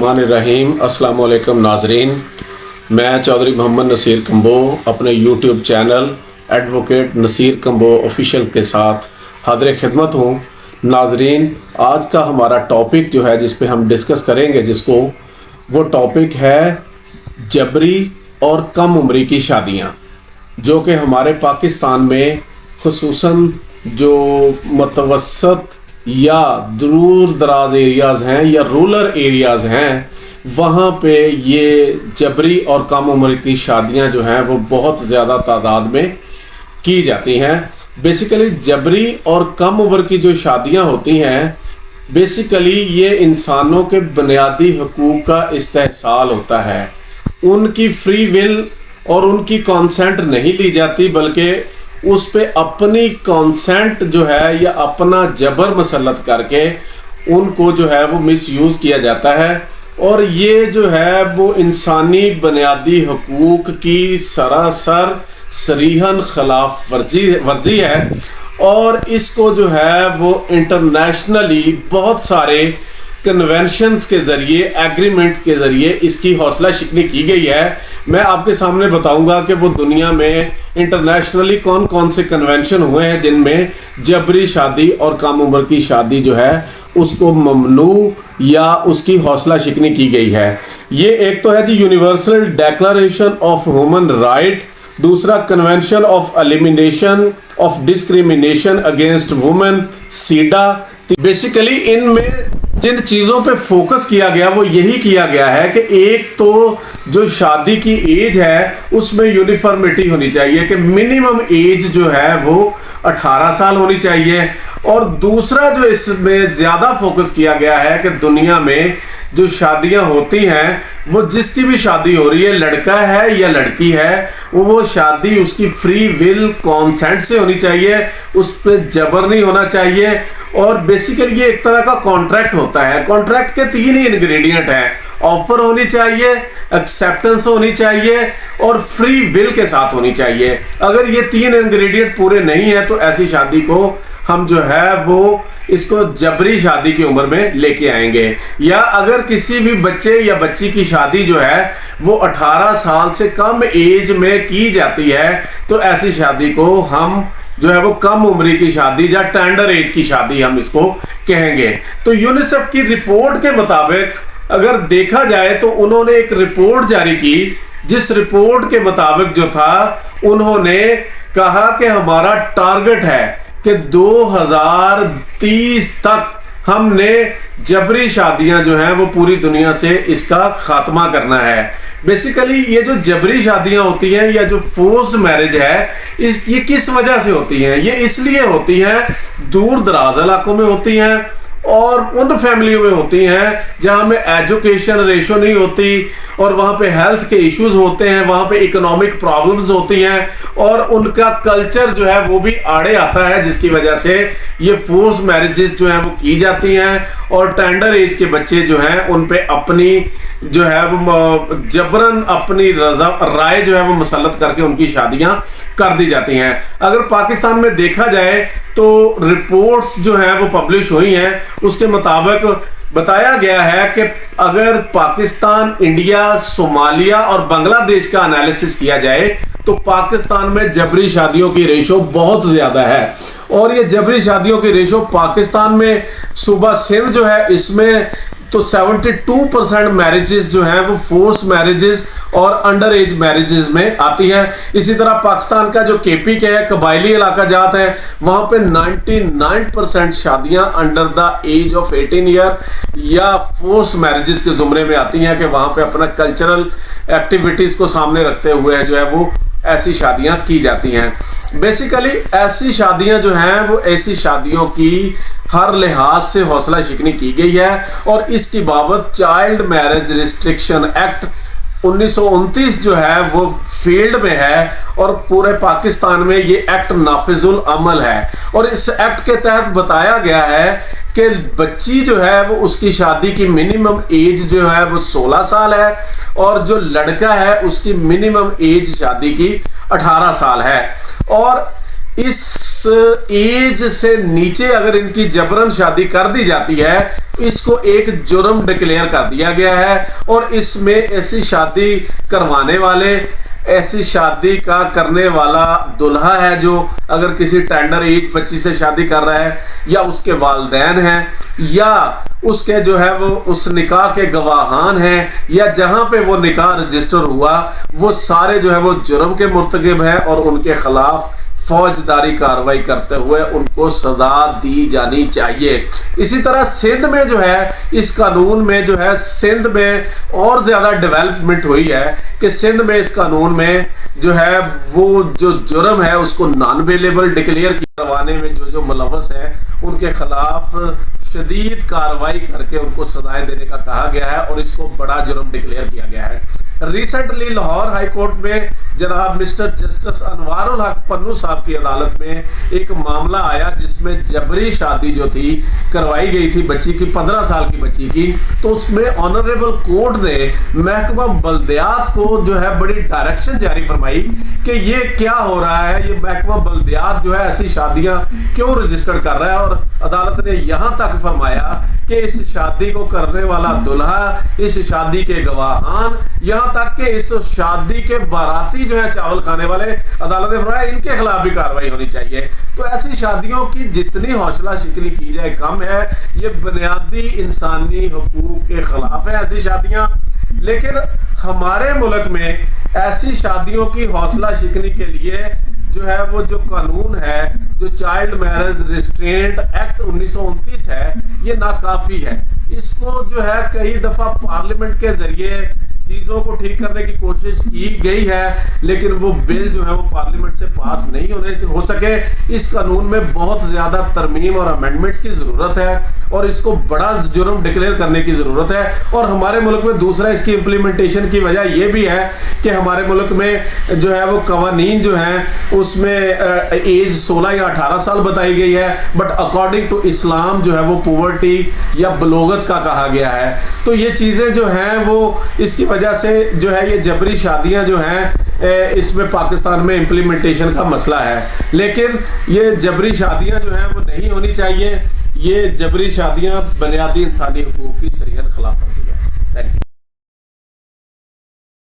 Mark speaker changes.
Speaker 1: बिस्मिल्लाहिर्रहमानिर्रहीम। अस्सलाम वालेकुम नाजरीन, मैं चौधरी मोहम्मद नसीर कंबो अपने YouTube channel advocate Naseer Kamboh official के साथ हाज़िर खिदमत हूँ। नाजरीन, आज का हमारा टॉपिक जो है जिस पे हम डिस्कस करेंगे वो टॉपिक है जबरी और कम उम्री की शादियाँ, जो कि हमारे पाकिस्तान में खुसूसन जो मुतवस्सत या दूर दराज एरियाज़ हैं या रूरल एरियाज़ हैं, वहाँ पे ये जबरी और कम उम्र की शादियाँ जो हैं वो बहुत ज़्यादा तादाद में की जाती हैं। बेसिकली जबरी और कम उम्र की जो शादियाँ होती हैं, बेसिकली ये इंसानों के बुनियादी हकूक़ का इस्तेहसाल होता है। उनकी फ्री विल और उनकी कॉन्सेंट नहीं ली जाती, बल्कि उस पे अपनी कॉन्सेंट जो है या अपना जबर मसलत करके उनको जो है वो मिसयूज़ किया जाता है। और ये जो है वो इंसानी बुनियादी हकूक़ की सरासर सरीहन खिलाफ वर्जी है। और इसको जो है वो इंटरनेशनली बहुत सारे कन्वेंशंस के ज़रिए, एग्रीमेंट के ज़रिए इसकी हौसला शिकनी की गई है। मैं आपके सामने बताऊंगा कि वो दुनिया में इंटरनेशनली कौन कौन से कन्वेंशन हुए हैं जिनमें जबरी शादी और कम उम्र की शादी जो है उसको ममनू या उसकी हौसला शिकनी की गई है। ये एक तो है जी Universal Declaration of Human Right, दूसरा Convention of Elimination of Discrimination Against Women CEDAW. Basically इनमें जिन चीज़ों पे फोकस किया गया वो यही किया गया है कि एक तो जो शादी की एज है उसमें यूनिफॉर्मिटी होनी चाहिए कि मिनिमम एज जो है वो 18 साल होनी चाहिए। और दूसरा जो इसमें ज़्यादा फोकस किया गया है कि दुनिया में जो शादियां होती हैं वो जिसकी भी शादी हो रही है, लड़का है या लड़की है, वो शादी उसकी फ्री विल कॉन्सेंट से होनी चाहिए, उस पर जबर नहीं होना चाहिए। और बेसिकली ये एक तरह का कॉन्ट्रैक्ट होता है। कॉन्ट्रैक्ट के 3 ही इंग्रेडिएंट हैं, ऑफर होनी चाहिए, एक्सेप्टेंस होनी चाहिए और फ्री विल के साथ होनी चाहिए। अगर ये 3 इंग्रेडिएंट पूरे नहीं है तो ऐसी शादी को हम जो है वो इसको जबरी शादी की उम्र में लेके आएंगे। या अगर किसी भी बच्चे या बच्ची की शादी जो है वो 18 साल से कम एज में की जाती है तो ऐसी शादी को हम जो है वो कम उम्र की शादी या टेंडर एज की शादी हम इसको कहेंगे। तो यूनिसेफ की रिपोर्ट के मुताबिक अगर देखा जाए तो उन्होंने एक रिपोर्ट जारी की, जिस रिपोर्ट के मुताबिक जो था उन्होंने कहा कि हमारा टारगेट है कि 2030 तक हमने जबरी शादियां जो हैं वो पूरी दुनिया से इसका खात्मा करना है। बेसिकली ये जो जबरी शादियां होती हैं या जो फोर्स मैरिज है ये किस वजह से होती हैं? ये इसलिए होती हैं, दूर दराज इलाकों में होती हैं और उन फैमिलियों में होती हैं जहां में एजुकेशन रेशो नहीं होती और वहां पे हेल्थ के इश्यूज होते हैं, वहां पे इकोनॉमिक प्रॉब्लम्स होती हैं और उनका कल्चर जो है वो भी आड़े आता है, जिसकी वजह से ये फोर्स मैरिजेस जो हैं वो की जाती हैं। और टेंडर एज के बच्चे जो हैं उन पे अपनी जो है वो जबरन अपनी राय जो है वो मुसल्लत करके उनकी शादियां कर दी जाती हैं। अगर पाकिस्तान में देखा जाए तो रिपोर्ट्स जो हैं वो पब्लिश हुई हैं, उसके मुताबिक बताया गया है कि अगर पाकिस्तान, इंडिया, सोमालिया और बांग्लादेश का एनालिसिस किया जाए तो पाकिस्तान में जबरी शादियों की रेशो बहुत ज़्यादा है। और ये जबरी शादियों की रेशो पाकिस्तान में सूबा सिंध जो है इसमें तो 72% मैरिजेस जो हैं वो फोर्स मैरिजेस और अंडर एज मैरिजेस में आती हैं। इसी तरह पाकिस्तान का जो केपी के है, कबायली इलाका जात है, वहाँ पे 99% शादियाँ under the age of 18 year या फोर्स मैरिजेस के जुमरे में आती हैं कि वहाँ पे अपना कल्चरल एक्टिविटीज़ को सामने रखते हुए जो है वो ऐसी शादियां की जाती हैं। बेसिकली ऐसी शादियां जो हैं वो ऐसी शादियों की हर लिहाज से हौसला शिकनी की गई है। और इसकी बाबत चाइल्ड मैरिज रिस्ट्रिक्शन एक्ट 1929 जो है वो फील्ड में है और पूरे पाकिस्तान में ये एक्ट नाफिजुल अमल है। और इस एक्ट के तहत बताया गया है कि बच्ची जो है वो उसकी शादी की मिनिमम एज जो है वो 16 साल है और जो लड़का है उसकी मिनिमम एज शादी की 18 साल है। और اس ایج سے نیچے اگر ان کی جبرن شادی کر دی جاتی ہے اس کو ایک جرم ڈکلیئر کر دیا گیا ہے، اور اس میں ایسی شادی کروانے والے، ایسی شادی کا کرنے والا دلہا ہے جو اگر کسی ٹینڈر ایج بچی سے شادی کر رہا ہے، یا اس کے والدین ہیں، یا اس کے جو ہے وہ اس نکاح کے گواہان ہیں، یا جہاں پہ وہ نکاح رجسٹر ہوا، وہ سارے جو ہے وہ جرم کے مرتکب ہیں، اور ان کے خلاف فوجداری کارروائی کرتے ہوئے ان کو سزا دی جانی چاہیے۔ اسی طرح سندھ میں جو ہے اس قانون میں جو ہے سندھ میں اور زیادہ ڈیولپمنٹ ہوئی ہے کہ سندھ میں اس قانون میں جو ہے وہ جو جرم ہے اس کو نان ویلیبل ڈکلیئر کروانے میں جو ملوث ہیں ان کے خلاف شدید کارروائی کر کے ان کو سزائیں دینے کا کہا گیا ہے، اور اس کو بڑا جرم ڈکلیئر کیا گیا ہے۔ ریسنٹلی لاہور ہائی کورٹ میں جناب مسٹر جسٹس انوار الحق پنو صاحب کی عدالت میں ایک معاملہ آیا جس میں جبری شادی جو تھی کروائی گئی تھی بچی کی، 15 سال کی بچی کی، تو اس میں آنریبل کورٹ نے محکمہ بلدیات کو جو ہے بڑی ڈائریکشن جاری فرمائی کہ یہ کیا ہو رہا ہے، یہ محکمہ بلدیات جو ہے ایسی شادیاں کیوں رجسٹر کر رہا ہے، اور عدالت نے یہاں تک فرمایا کہ اس شادی کو کرنے والا دلہا، اس شادی کے گواہان، یہاں تک کہ اس شادی کے باراتی جو ہے چاول کھانے والے، عدالت نے فرمایا ان کے خلاف بھی کارروائی ہونی چاہیے۔ تو ایسی شادیوں کی جتنی حوصلہ شکنی کی جائے کم ہے، یہ بنیادی انسانی حقوق کے خلاف ہے ایسی شادیاں۔ لیکن ہمارے ملک میں ایسی شادیوں کی حوصلہ شکنی کے لیے جو ہے وہ جو قانون ہے، جو چائلڈ میرج ریسٹرینٹ ایکٹ 1929 ہے، یہ ناکافی ہے۔ اس کو جو ہے کئی دفعہ پارلیمنٹ کے ذریعے چیزوں کو ٹھیک کرنے کی کوشش کی گئی ہے، لیکن وہ بل جو ہے وہ پارلیمنٹ سے پاس نہیں ہو سکے۔ اس قانون میں بہت زیادہ ترمیم اور امینڈمنٹس کی ضرورت ہے، اور اس کو بڑا جرم ڈکلیئر کرنے کی ضرورت ہے۔ اور ہمارے ملک میں دوسرا اس کی امپلیمنٹیشن کی وجہ یہ بھی ہے کہ ہمارے ملک میں جو ہے وہ قوانین جو ہیں اس میں ایج 16 یا 18 سال بتائی گئی ہے، بٹ اکارڈنگ ٹو اسلام جو ہے وہ پوورٹی یا بلوغت کا کہا گیا ہے۔ تو یہ چیزیں جو ہیں وہ اس کی وجہ سے جو ہے یہ جبری شادیاں جو ہیں اس میں پاکستان میں امپلیمنٹیشن کا مسئلہ ہے، لیکن یہ جبری شادیاں جو ہیں وہ نہیں ہونی چاہیے۔ یہ جبری شادیاں بنیادی انسانی حقوق کی صریحاً خلاف ورزی ہے۔ Thank you.